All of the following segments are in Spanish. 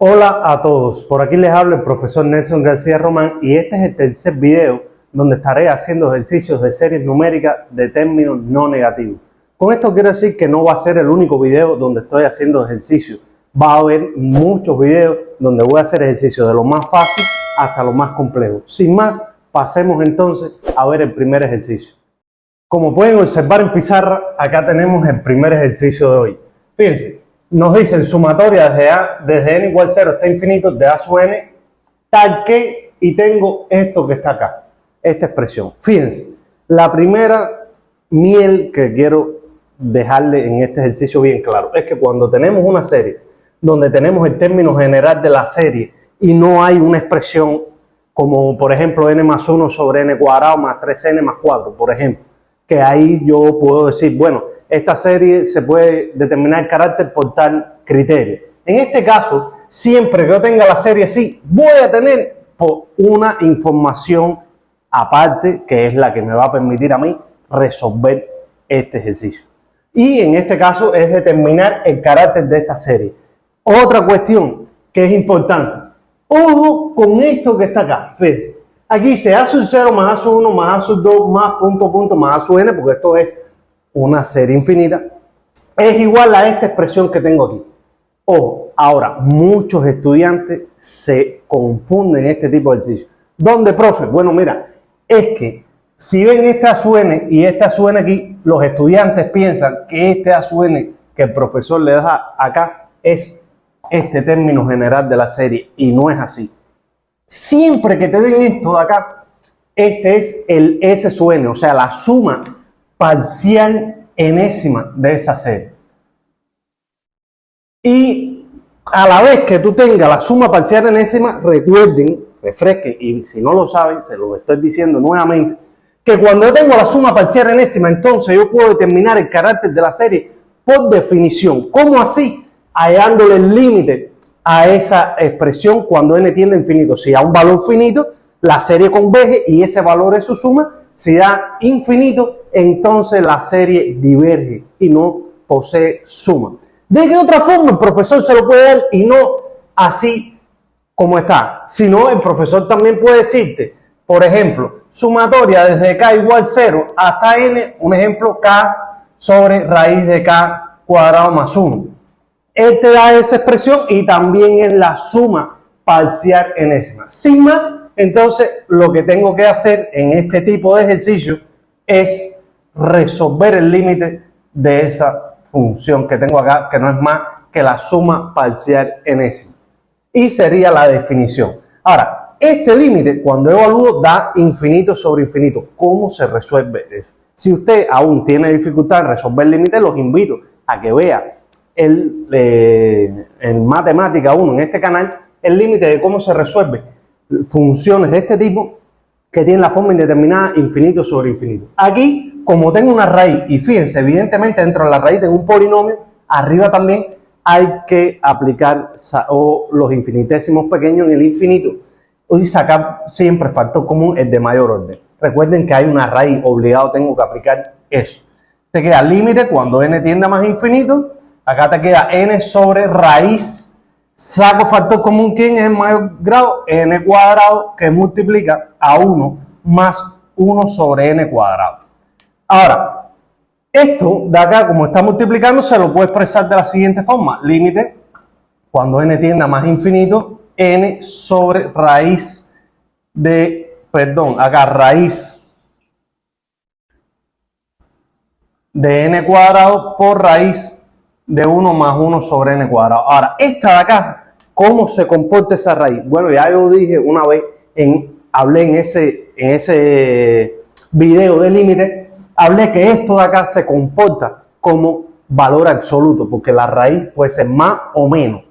Hola a todos, por aquí les habla el profesor Nelson García Román y este es el tercer video donde estaré haciendo ejercicios de series numéricas de términos no negativos. Con esto quiero decir que no va a ser el único video donde estoy haciendo ejercicios. Va a haber muchos videos donde voy a hacer ejercicios de lo más fácil hasta lo más complejo. Sin más, pasemos entonces a ver el primer ejercicio. Como pueden observar en pizarra, acá tenemos el primer ejercicio de hoy. Fíjense. Nos dicen sumatoria desde n igual 0 hasta infinito de a sub n tal que, y tengo esto que está acá, esta expresión. Fíjense, la primera miel que quiero dejarle en este ejercicio bien claro es que cuando tenemos una serie donde tenemos el término general de la serie y no hay una expresión como por ejemplo n más 1 sobre n cuadrado más 3n más 4, por ejemplo, que ahí yo puedo decir, bueno, esta serie se puede determinar el carácter por tal criterio. En este caso, siempre que yo tenga la serie así, voy a tener una información aparte que es la que me va a permitir a mí resolver este ejercicio. Y en este caso es determinar el carácter de esta serie. Otra cuestión que es importante. Ojo con esto que está acá. Fíjense. Aquí se a sub 0 más a sub 1 más a sub 2 más punto más a sub n, porque esto es una serie infinita, es igual a esta expresión que tengo aquí. Ojo, ahora, muchos estudiantes se confunden en este tipo de ejercicios. ¿Dónde, profe? Bueno, mira, es que si ven esta a sub n y esta a sub n aquí, los estudiantes piensan que este a sub n que el profesor le da acá es este término general de la serie, y no es así. Siempre que te den esto de acá, este es el S sub n, o sea, la suma parcial enésima de esa serie. Y a la vez que tú tengas la suma parcial enésima, recuerden, refresquen, y si no lo saben, se lo estoy diciendo nuevamente, que cuando yo tengo la suma parcial enésima, entonces yo puedo determinar el carácter de la serie por definición. ¿Cómo así? Hallándole el límite a esa expresión cuando n tiende a infinito. Si da un valor finito, la serie converge y ese valor es su suma. Si da infinito, entonces la serie diverge y no posee suma. ¿De qué otra forma el profesor se lo puede dar y no así como está? Si no, el profesor también puede decirte, por ejemplo, sumatoria desde k igual 0 hasta n, un ejemplo, k sobre raíz de k cuadrado más 1. Él te da esa expresión y también es la suma parcial enésima. Sin más, entonces lo que tengo que hacer en este tipo de ejercicio es resolver el límite de esa función que tengo acá, que no es más que la suma parcial enésima. Y sería la definición. Ahora, este límite, cuando evalúo, da infinito sobre infinito. ¿Cómo se resuelve eso? Si usted aún tiene dificultad en resolver el límite, los invito a que vea en Matemática 1, en este canal, el límite de cómo se resuelve funciones de este tipo que tienen la forma indeterminada infinito sobre infinito. Aquí, como tengo una raíz, y fíjense, evidentemente dentro de la raíz tengo un polinomio, arriba también hay que aplicar los infinitésimos pequeños en el infinito y sacar siempre factor común, el de mayor orden. Recuerden que hay una raíz, obligado tengo que aplicar eso. Te queda límite cuando n tiende a más infinito. Acá te queda n sobre raíz, saco factor común, ¿quién es el mayor grado? N cuadrado, que multiplica a 1 más 1 sobre n cuadrado. Ahora, esto de acá, como está multiplicando, se lo puedo expresar de la siguiente forma. Límite, cuando n tiende a más infinito, n sobre raíz raíz de n cuadrado por raíz de 1 más 1 sobre n cuadrado. Ahora, esta de acá, ¿cómo se comporta esa raíz? Bueno, ya yo dije una vez, hablé en ese video de límite, hablé que esto de acá se comporta como valor absoluto, porque la raíz puede ser más o menos.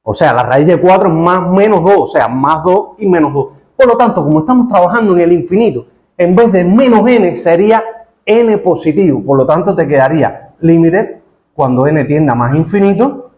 O sea, la raíz de 4 es más menos 2, o sea, más 2 y menos 2. Por lo tanto, como estamos trabajando en el infinito, en vez de menos n sería n positivo. Por lo tanto, te quedaría límite cuando n tiende a más infinito,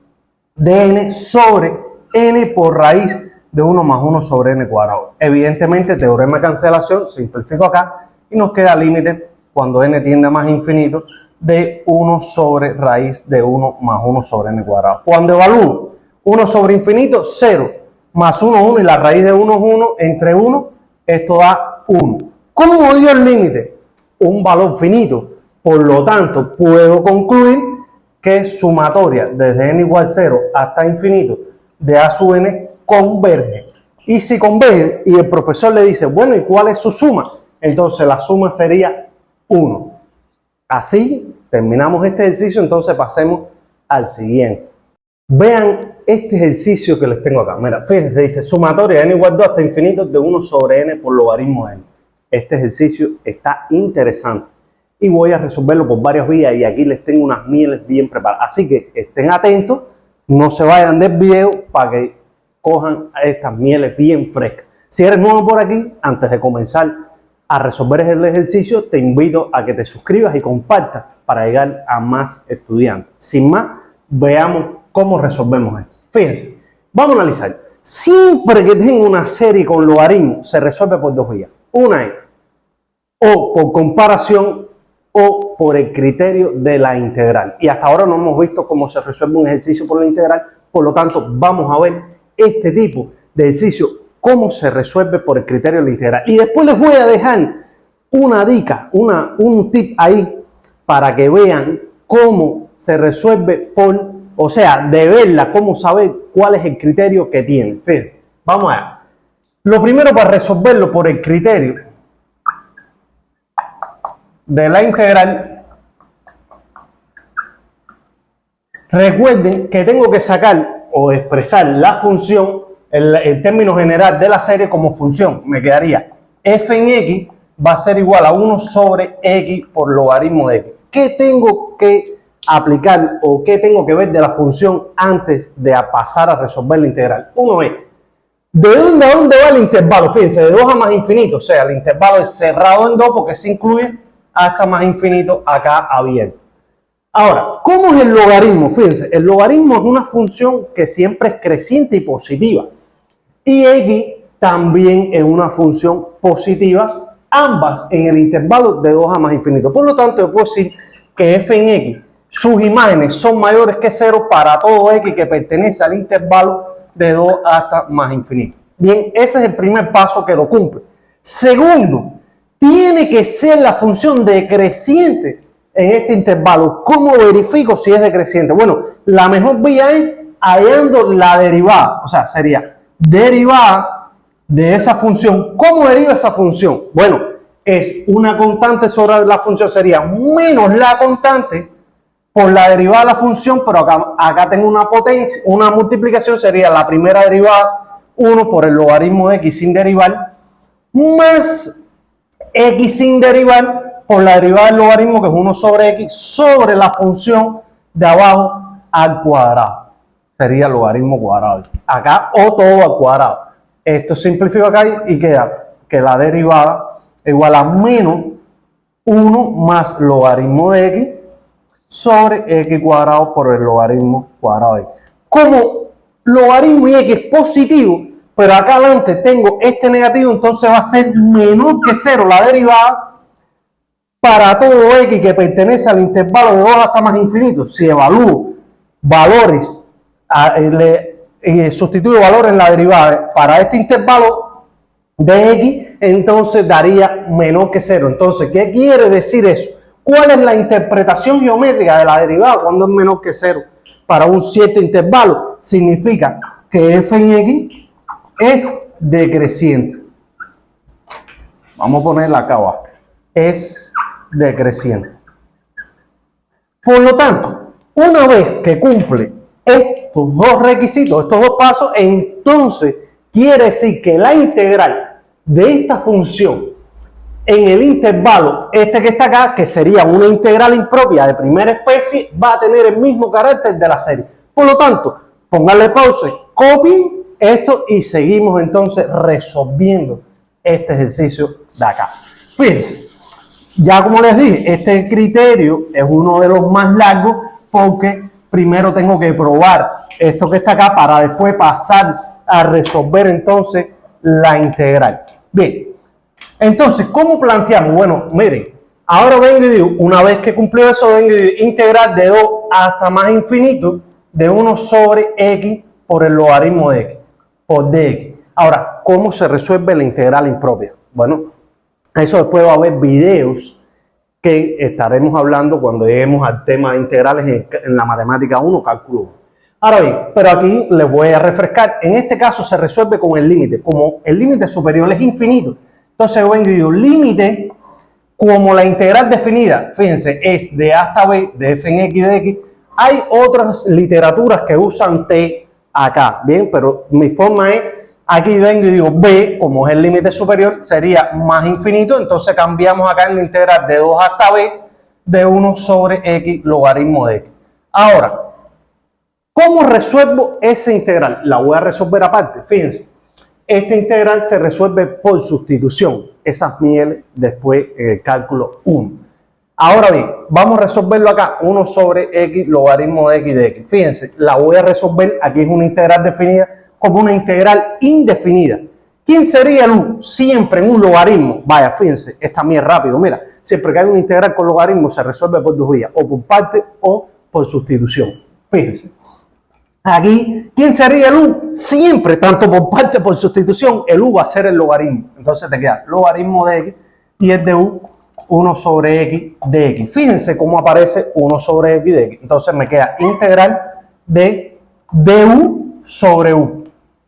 de n sobre n por raíz de 1 más 1 sobre n cuadrado. Evidentemente, teorema de cancelación, simplifico acá, y nos queda límite cuando n tiende a más infinito, de 1 sobre raíz de 1 más 1 sobre n cuadrado. Cuando evalúo 1 sobre infinito, 0. Más 1, 1 y la raíz de 1 es 1. Entre 1, esto da 1. ¿Cómo dio el límite? Un valor finito. Por lo tanto, puedo concluir que sumatoria desde n igual 0 hasta infinito de a sub n converge. Y si converge y el profesor le dice, bueno, ¿y cuál es su suma? Entonces la suma sería 1. Así terminamos este ejercicio, entonces pasemos al siguiente. Vean este ejercicio que les tengo acá. Mira, fíjense, dice sumatoria de n igual 2 hasta infinito de 1 sobre n por logaritmo de n. Este ejercicio está interesante y voy a resolverlo por varias vías y aquí les tengo unas mieles bien preparadas. Así que estén atentos, no se vayan del video para que cojan estas mieles bien frescas. Si eres nuevo por aquí, antes de comenzar a resolver el ejercicio, te invito a que te suscribas y compartas para llegar a más estudiantes. Sin más, veamos cómo resolvemos esto. Fíjense, vamos a analizar. Siempre que tengo una serie con logaritmos, se resuelve por dos vías. Una es o por comparación o por el criterio de la integral. Y hasta ahora no hemos visto cómo se resuelve un ejercicio por la integral, por lo tanto vamos a ver este tipo de ejercicio, cómo se resuelve por el criterio de la integral. Y después les voy a dejar una dica, un tip ahí para que vean cómo se resuelve por, o sea, de verla, cómo saber cuál es el criterio que tiene. Fíjense, vamos allá. Lo primero, para resolverlo por el criterio de la integral, recuerden que tengo que sacar o expresar la función, el término general de la serie como función. Me quedaría f en x va a ser igual a 1 sobre x por logaritmo de x. ¿Qué tengo que aplicar o qué tengo que ver de la función antes de pasar a resolver la integral? Uno es, ¿de dónde a dónde va el intervalo? Fíjense, de 2 a más infinito, o sea, el intervalo es cerrado en 2 porque se incluye hasta más infinito acá abierto. Ahora, ¿cómo es el logaritmo? Fíjense, el logaritmo es una función que siempre es creciente y positiva. Y x también es una función positiva, ambas en el intervalo de 2 a más infinito. Por lo tanto, yo puedo decir que f en x, sus imágenes son mayores que 0 para todo x que pertenece al intervalo de 2 hasta más infinito. Bien, ese es el primer paso que lo cumple. Segundo, tiene que ser la función decreciente en este intervalo. ¿Cómo verifico si es decreciente? Bueno, la mejor vía es hallando la derivada. O sea, sería derivada de esa función. ¿Cómo deriva esa función? Bueno, es una constante sobre la función, sería menos la constante por la derivada de la función, pero acá tengo una potencia, una multiplicación, sería la primera derivada, 1 por el logaritmo de x sin derivar, más x sin derivar por la derivada del logaritmo, que es 1 sobre x, sobre la función de abajo al cuadrado. Sería el logaritmo cuadrado. Acá o todo al cuadrado. Esto simplifica acá y queda que la derivada es igual a menos 1 más logaritmo de x sobre x cuadrado por el logaritmo cuadrado de x. Como logaritmo y x es positivo, pero acá adelante tengo este negativo, entonces va a ser menor que 0 la derivada para todo x que pertenece al intervalo de 2 hasta más infinito. Si evalúo valores, sustituyo valores en la derivada para este intervalo de x, entonces daría menor que 0. Entonces, ¿qué quiere decir eso? ¿Cuál es la interpretación geométrica de la derivada cuando es menor que 0 para un cierto intervalo? Significa que f en x es decreciente. Vamos a ponerla acá abajo. Es decreciente. Por lo tanto, una vez que cumple estos dos requisitos, estos dos pasos, entonces quiere decir que la integral de esta función en el intervalo, este que está acá, que sería una integral impropia de primera especie, va a tener el mismo carácter de la serie. Por lo tanto, pónganle pausa, copien esto y seguimos entonces resolviendo este ejercicio de acá. Fíjense, ya como les dije, este criterio es uno de los más largos porque primero tengo que probar esto que está acá para después pasar a resolver entonces la integral. Bien, entonces, ¿cómo planteamos? Bueno, miren, ahora vengo y digo, una vez que cumplió eso, vengo y digo integral de 2 hasta más infinito de 1 sobre x por el logaritmo de x por dx. Ahora, ¿cómo se resuelve la integral impropia? Bueno, eso después va a haber videos que estaremos hablando cuando lleguemos al tema de integrales en la matemática 1, cálculo 1. Ahora bien, pero aquí les voy a refrescar. En este caso se resuelve con el límite. Como el límite superior es infinito, entonces yo vengo y digo límite, como la integral definida, fíjense, es de a hasta b de f en x de x. Hay otras literaturas que usan t acá, bien, pero mi forma es, aquí vengo y digo b, como es el límite superior, sería más infinito, entonces cambiamos acá en la integral de 2 hasta b de 1 sobre x logaritmo de x. Ahora, ¿cómo resuelvo esa integral? La voy a resolver aparte, fíjense. Esta integral se resuelve por sustitución. Esa es mi L después cálculo 1. Ahora bien, vamos a resolverlo acá. 1 sobre x logaritmo de x de x. Fíjense, la voy a resolver. Aquí es una integral definida como una integral indefinida. ¿Quién sería el u? Siempre en un logaritmo. Vaya, fíjense, esta mía es rápido. Mira, siempre que hay una integral con logaritmo se resuelve por dos vías. O por parte o por sustitución. Fíjense. Aquí, ¿quién sería el u? Siempre, tanto por parte como por sustitución, el u va a ser el logaritmo. Entonces te queda logaritmo de x y es de u 1 sobre x de x. Fíjense cómo aparece 1 sobre x de x. Entonces me queda integral de du sobre u.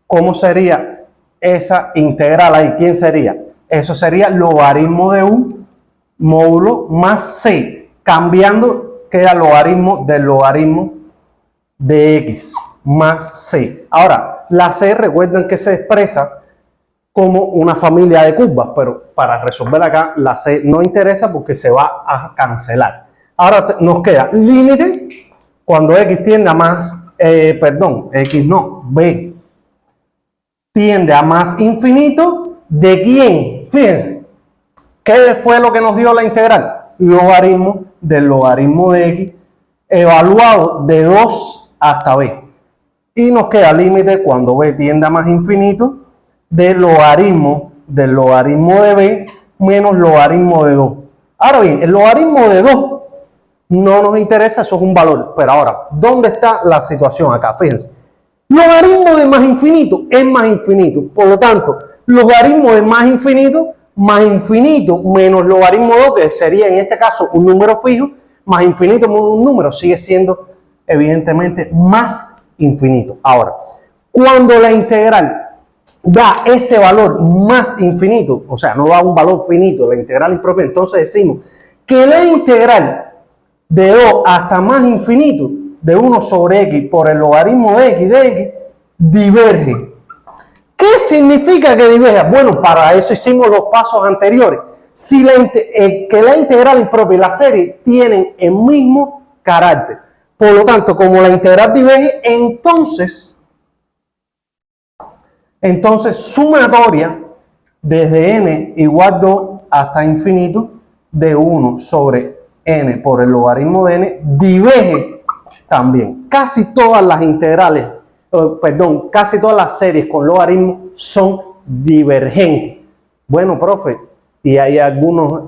¿Cómo sería esa integral ahí? ¿Quién sería? Eso sería logaritmo de u módulo más c. Cambiando, queda logaritmo del logaritmo de x más c. Ahora, la c recuerden que se expresa como una familia de curvas, pero para resolver acá la c no interesa porque se va a cancelar. Ahora nos queda límite cuando x tiende a más, x no, b tiende a más infinito. ¿De quién? Fíjense, ¿qué fue lo que nos dio la integral? Logaritmo del logaritmo de x evaluado de 2 hasta b. Y nos queda límite cuando b tiende a más infinito del logaritmo de b menos logaritmo de 2. Ahora bien, el logaritmo de 2 no nos interesa, eso es un valor. Pero ahora, ¿dónde está la situación acá? Fíjense, logaritmo de más infinito es más infinito. Por lo tanto, logaritmo de más infinito menos logaritmo de 2, que sería en este caso un número fijo, más infinito menos un número, sigue siendo evidentemente más infinito. Ahora, cuando la integral da ese valor más infinito, o sea, no da un valor finito, la integral impropia, entonces decimos que la integral de 2 hasta más infinito de 1 sobre x por el logaritmo de x diverge. ¿Qué significa que diverge? Bueno, para eso hicimos los pasos anteriores. Si que la integral impropia y la serie tienen el mismo carácter. Por lo tanto, como la integral diverge, entonces sumatoria desde n igual 2 hasta infinito de 1 sobre n por el logaritmo de n diverge también. Casi todas las integrales, casi todas las series con logaritmo son divergentes. Bueno, profe, y hay algunos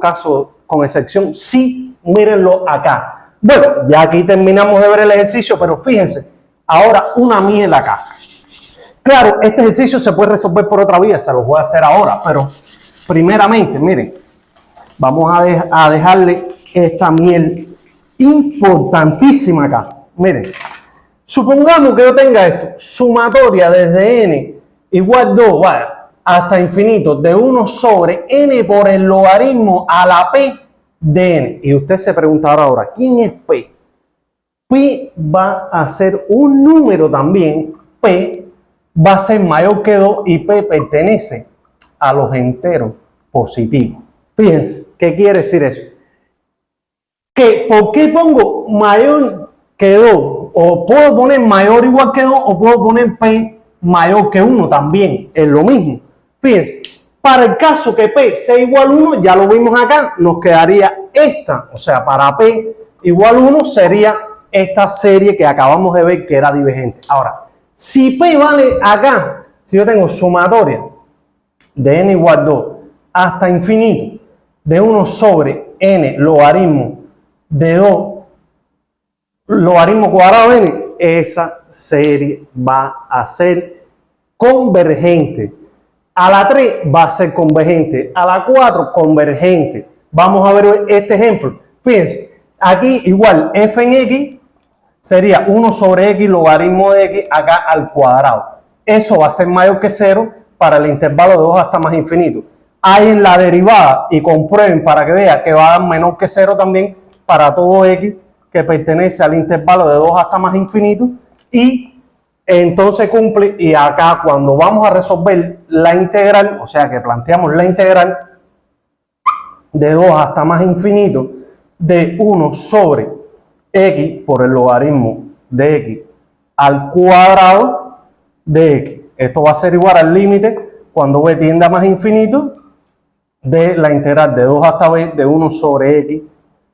casos con excepción, sí, mírenlo acá. Bueno, ya aquí terminamos de ver el ejercicio, pero fíjense, ahora una miel acá. Claro, este ejercicio se puede resolver por otra vía, se los voy a hacer ahora, pero primeramente, miren, vamos a dejarle esta miel importantísima acá. Miren, supongamos que yo tenga esto, sumatoria desde n igual 2, vaya, hasta infinito, de 1 sobre n por el logaritmo a la p de n. Y usted se preguntará ahora, ¿quién es p? P va a ser un número también, p va a ser mayor que 2 y p pertenece a los enteros positivos. Fíjense, ¿qué quiere decir eso? ¿Por qué pongo mayor que 2? O puedo poner mayor o igual que 2 o puedo poner p mayor que 1 también, es lo mismo. Fíjense, para el caso que p sea igual a 1, ya lo vimos acá, nos quedaría esta. O sea, para p igual a 1 sería esta serie que acabamos de ver que era divergente. Ahora, si p vale acá, si yo tengo sumatoria de n igual a 2 hasta infinito de 1 sobre n logaritmo de 2 logaritmo cuadrado de n, esa serie va a ser convergente. A la 3 va a ser convergente, a la 4 convergente. Vamos a ver este ejemplo. Fíjense, aquí igual f en x sería 1 sobre x logaritmo de x acá al cuadrado. Eso va a ser mayor que 0 para el intervalo de 2 hasta más infinito. Hay en la derivada y comprueben para que vean que va a dar menor que 0 también para todo x que pertenece al intervalo de 2 hasta más infinito, y entonces cumple. Y acá cuando vamos a resolver la integral, o sea que planteamos la integral de 2 hasta más infinito de 1 sobre x por el logaritmo de x al cuadrado de x. Esto va a ser igual al límite cuando b tiende a más infinito de la integral de 2 hasta b de 1 sobre x.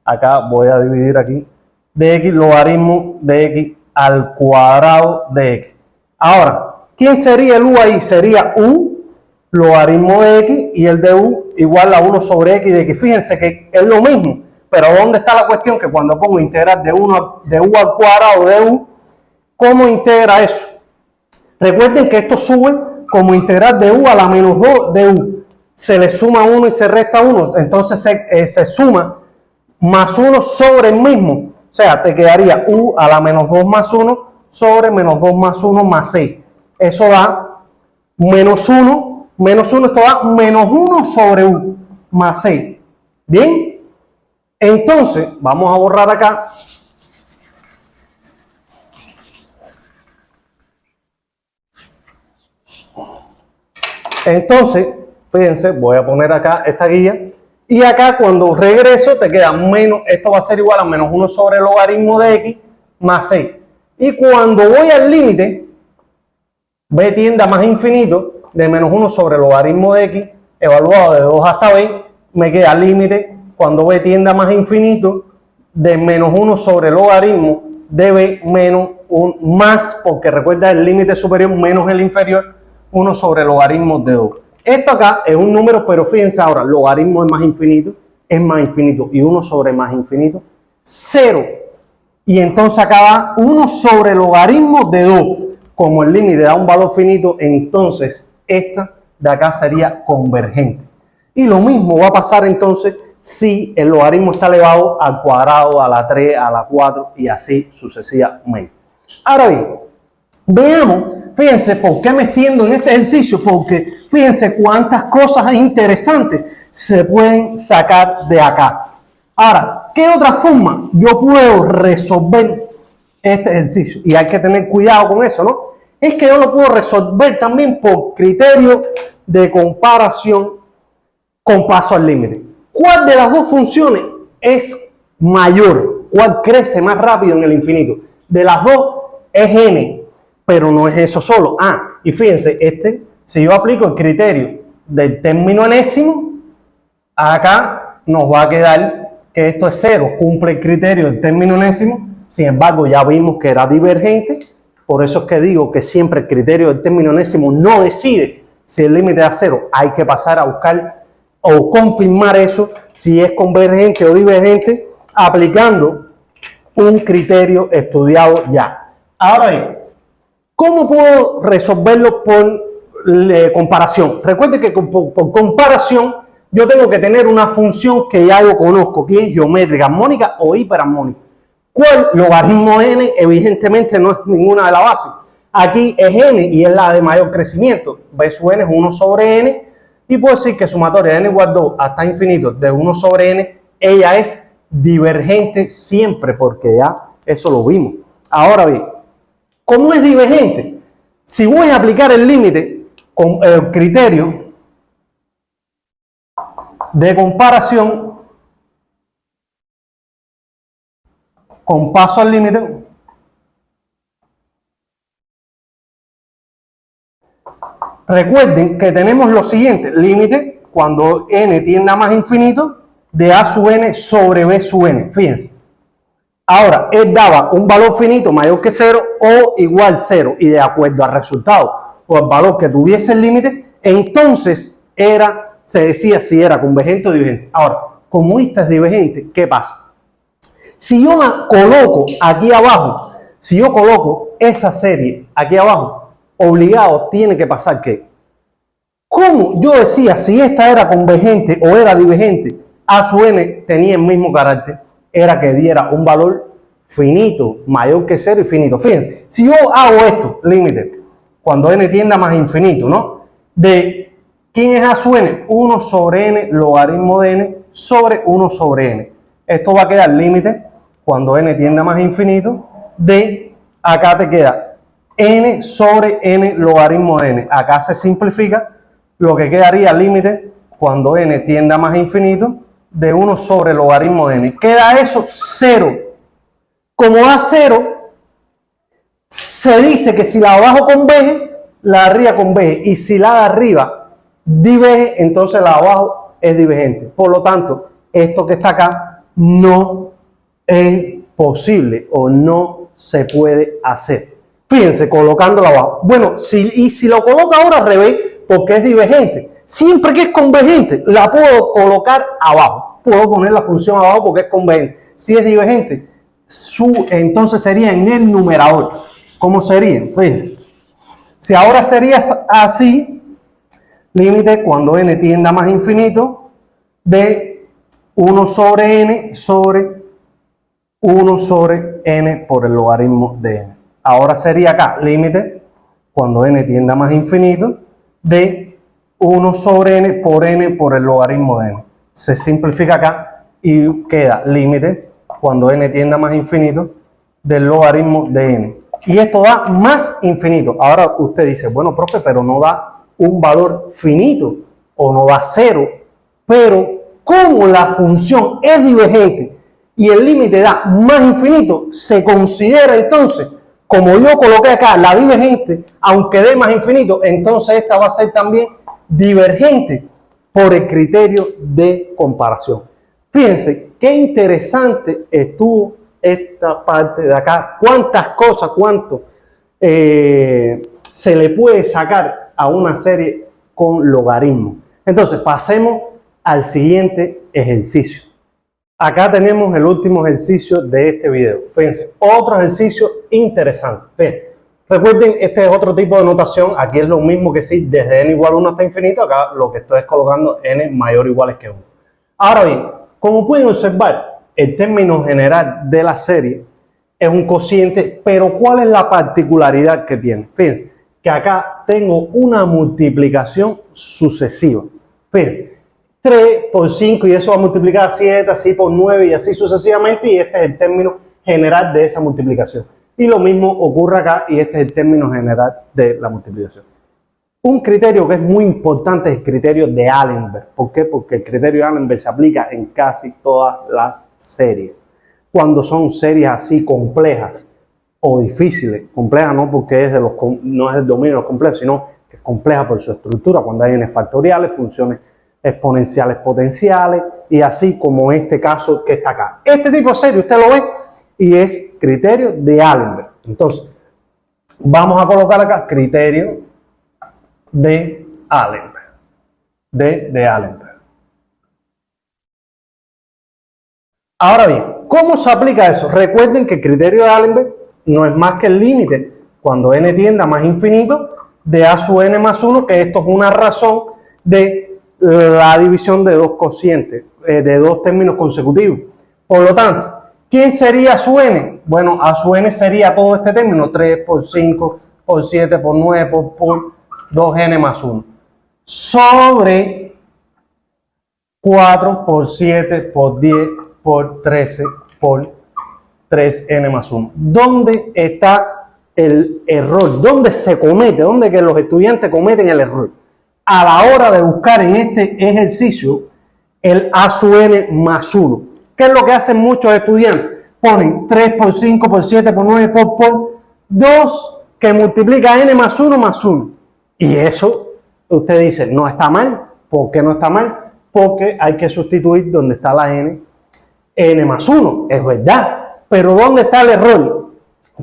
Acá voy a dividir aquí de x logaritmo de x al cuadrado de x. Ahora, ¿quién sería el u ahí? Sería u logaritmo de x y el de u igual a 1 sobre x de x. Fíjense que es lo mismo, pero ¿dónde está la cuestión? Que cuando pongo integral de u al cuadrado de u, ¿cómo integra eso? Recuerden que esto sube como integral de u a la menos 2 de u. Se le suma 1 y se resta 1, entonces se suma más 1 sobre el mismo. O sea, te quedaría u a la menos 2 más 1 sobre menos 2 más 1 más 6. Eso da menos 1, esto da menos 1 sobre u más 6. ¿Bien? Entonces, vamos a borrar acá. Entonces, fíjense, voy a poner acá esta guía. Y acá cuando regreso te queda menos, esto va a ser igual a menos 1 sobre el logaritmo de x más 6. Y cuando voy al límite, b tiende a más infinito de menos 1 sobre el logaritmo de x evaluado de 2 hasta b, me queda límite cuando b tiende a más infinito de menos 1 sobre el logaritmo de b menos un más, porque recuerda el límite superior menos el inferior, 1 sobre el logaritmo de 2. Esto acá es un número, pero fíjense ahora, logaritmo es más infinito y 1 sobre más infinito, 0. Y entonces acá va 1 sobre logaritmo de 2. Como el límite da un valor finito, entonces esta de acá sería convergente. Y lo mismo va a pasar entonces si el logaritmo está elevado al cuadrado, a la 3, a la 4 y así sucesivamente. Ahora bien, veamos, fíjense por qué me extiendo en este ejercicio, porque fíjense cuántas cosas interesantes se pueden sacar de acá. Ahora, ¿qué otra forma yo puedo resolver este ejercicio? Y hay que tener cuidado con eso, ¿no? Es que yo lo puedo resolver también por criterio de comparación con paso al límite. ¿Cuál de las dos funciones es mayor? ¿Cuál crece más rápido en el infinito? De las dos es n, pero no es eso solo. Y fíjense, si yo aplico el criterio del término enésimo, acá nos va a quedar que esto es 0, cumple el criterio del término enésimo. Sin embargo, ya vimos que era divergente, por eso es que digo que siempre el criterio del término enésimo no decide si el límite es a 0. Hay que pasar a buscar o confirmar eso, si es convergente o divergente, aplicando un criterio estudiado ya. Ahora bien, ¿cómo puedo resolverlo por comparación? Recuerden que por comparación yo tengo que tener una función que ya yo conozco, que es geométrica, armónica o hiperarmónica. ¿Cuál? Logaritmo de n, evidentemente no es ninguna de las bases. Aquí es n y es la de mayor crecimiento. B sub n es 1 sobre n. Y puedo decir que sumatoria de n igual 2 hasta infinito de 1 sobre n, ella es divergente siempre, porque ya eso lo vimos. Ahora bien, ¿cómo es divergente? Si voy a aplicar el límite con el criterio de comparación con paso al límite, recuerden que tenemos lo siguiente: límite cuando n tiende a más infinito de a sub n sobre b sub n. Fíjense. Ahora, él daba un valor finito mayor que 0 o igual 0, y de acuerdo al resultado o al valor que tuviese el límite, entonces se decía si era convergente o divergente. Ahora, como esta es divergente, ¿qué pasa? Si yo coloco aquí abajo Si yo coloco esa serie aquí abajo, obligado tiene que pasar que, como yo decía, si esta era convergente o era divergente, A sub n tenía el mismo carácter, era que diera un valor finito, mayor que 0 y finito. Fíjense, si yo hago esto, límite, cuando n tiende a más infinito, ¿no? De ¿quién es A sub n? 1 sobre n logaritmo de n sobre 1 sobre n. Esto va a quedar límite cuando n tiende a más infinito de, acá te queda n sobre n logaritmo de n. Acá se simplifica, lo que quedaría límite cuando n tiende a más infinito de 1 sobre logaritmo de n. Queda eso 0. Como da 0, se dice que si la de abajo converge, la de arriba converge. Y si la de arriba diverge, entonces la de abajo es divergente. Por lo tanto, esto que está acá no es posible o no se puede hacer. Fíjense, colocándola abajo. Bueno, si lo coloco ahora al revés, porque es divergente. Siempre que es convergente, la puedo colocar abajo. Puedo poner la función abajo porque es convergente. Si es divergente, entonces sería en el numerador. ¿Cómo sería? Fíjense. Si ahora sería así, límite cuando n tienda a más infinito de 1 sobre n sobre 1 sobre n por el logaritmo de n. Ahora sería acá, límite cuando n tienda a más infinito de 1 sobre n por el logaritmo de n. Se simplifica acá y queda límite cuando n tiende a más infinito del logaritmo de n. Y esto da más infinito. Ahora usted dice, bueno, profe, pero no da un valor finito o no da 0. Pero como la función es divergente y el límite da más infinito, se considera entonces, como yo coloqué acá la divergente, aunque dé más infinito, entonces esta va a ser también divergente por el criterio de comparación. Fíjense qué interesante estuvo esta parte de acá. Cuántas cosas, cuánto se le puede sacar a una serie con logaritmo. Entonces, pasemos al siguiente ejercicio. Acá tenemos el último ejercicio de este video. Fíjense, otro ejercicio interesante. Fíjense, recuerden, este es otro tipo de notación. Aquí es lo mismo que si desde n igual a 1 hasta infinito. Acá lo que estoy es colocando n mayor o igual que 1. Ahora bien, como pueden observar, el término general de la serie es un cociente, pero ¿cuál es la particularidad que tiene? Fíjense, que acá tengo una multiplicación sucesiva. Fíjense, 3 por 5 y eso va a multiplicar a 7, así por 9 y así sucesivamente, y este es el término general de esa multiplicación. Y lo mismo ocurre acá y este es el término general de la multiplicación. Un criterio que es muy importante es el criterio de Allenberg. ¿Por qué? Porque el criterio de Allenberg se aplica en casi todas las series. Cuando son series así complejas o difíciles, complejas no porque no es el dominio de los complejos, sino que es compleja por su estructura, cuando hay n factoriales, funciones exponenciales potenciales y así como este caso que está acá. Este tipo de serie usted lo ve y es criterio de Allenberg. Entonces, vamos a colocar acá criterio de Allenberg. De Allenberg. Ahora bien, ¿cómo se aplica eso? Recuerden que el criterio de Allenberg no es más que el límite cuando n tiende a más infinito de a sub n más 1, que esto es una razón de la división de dos cocientes, de dos términos consecutivos. Por lo tanto, ¿quién sería a sub n? Bueno, a sub n sería todo este término, 3 por 5 por 7 por 9 por 2n más 1 sobre 4 por 7 por 10 por 13 por 3n más 1. ¿Dónde está el error? ¿Dónde se comete? ¿Dónde que los estudiantes cometen el error? A la hora de buscar en este ejercicio el a sub n más 1. ¿Qué es lo que hacen muchos estudiantes? Ponen 3 por 5 por 7 por 9 por 2 que multiplica n más 1 más 1. Y eso, usted dice, no está mal. ¿Por qué no está mal? Porque hay que sustituir donde está la n más 1. Es verdad. Pero ¿dónde está el error?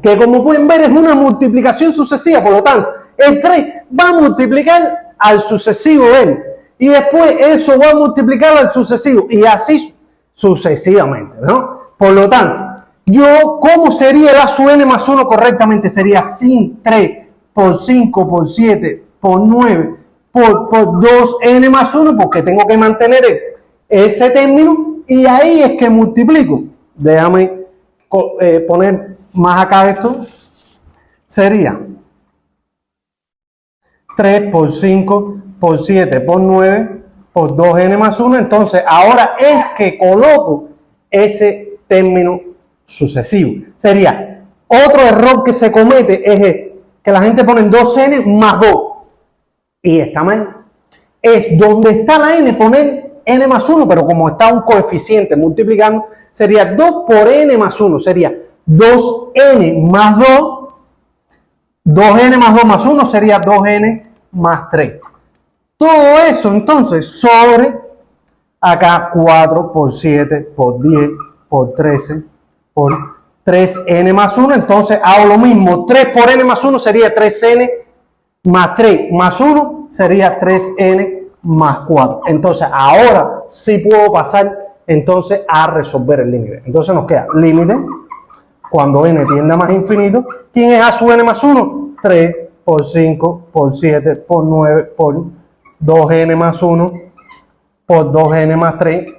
Que como pueden ver es una multiplicación sucesiva. Por lo tanto, el 3 va a multiplicar al sucesivo n. Y después eso va a multiplicar al sucesivo. Y así sucesivamente, ¿no? Por lo tanto, ¿Cómo sería el A sub n más 1 correctamente? Sería sin 3 por 5 por 7 por 9 por 2n más 1, porque tengo que mantener ese término y ahí es que multiplico. Déjame poner más acá esto. Sería 3 por 5 por 7 por 9 por 2n más 1. Entonces, ahora es que coloco ese término sucesivo. Sería otro error que se comete es que la gente pone 2n más 2. Y está mal. Es donde está la n, poner n más 1, pero como está un coeficiente multiplicando, sería 2 por n más 1. Sería 2n más 2. 2n más 2 más 1 sería 2n más 3. Todo eso entonces sobre acá 4 por 7 por 10 por 13 por 3n más 1. Entonces hago lo mismo. 3 por n más 1 sería 3n más 3 más 1 sería 3n más 4. Entonces ahora sí puedo pasar entonces a resolver el límite. Entonces nos queda límite cuando n tiende a más infinito. ¿Quién es a sub n más 1? 3 por 5 por 7 por 9 por 2n más 1 por 2n más 3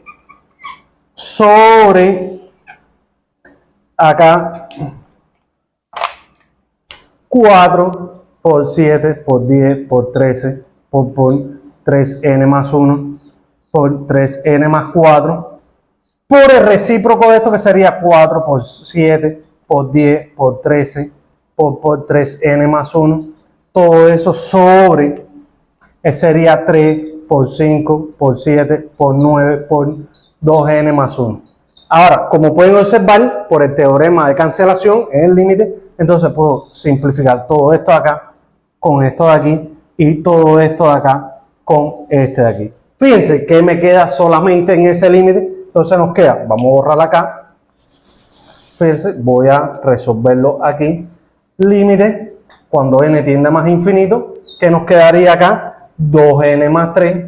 sobre acá 4 por 7 por 10 por 13 por 3n más 1 por 3n más 4 por el recíproco de esto que sería 4 por 7 por 10 por 13 por 3n más 1. Todo eso sobre sería 3 por 5 por 7 por 9 por 2n más 1. Ahora, como pueden observar, por el teorema de cancelación en el límite, entonces puedo simplificar todo esto de acá con esto de aquí y todo esto de acá con este de aquí. Fíjense que me queda solamente en ese límite. Entonces nos queda, vamos a borrar acá. Fíjense, voy a resolverlo aquí. Límite cuando n tiende a más infinito, que nos quedaría acá 2n más 3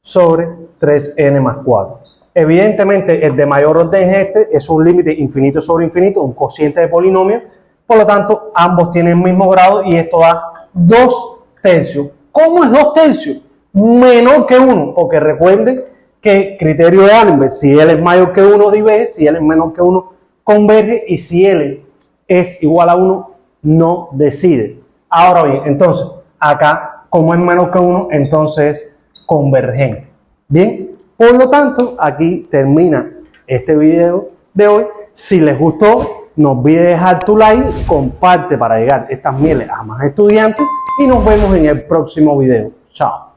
sobre 3n más 4. Evidentemente el de mayor orden es un límite infinito sobre infinito, un cociente de polinomio, por lo tanto ambos tienen el mismo grado y esto da 2 tercios. ¿Cómo es 2 tercios? Menor que 1, porque recuerden que criterio de Allenby, si L es mayor que 1 diverge, si L es menor que 1 converge y si L es igual a 1 no decide. Ahora bien, entonces acá como es menor que 1, entonces es convergente. Bien, por lo tanto, aquí termina este video de hoy. Si les gustó, no olvides dejar tu like, comparte para llegar estas mieles a más estudiantes y nos vemos en el próximo video. Chao.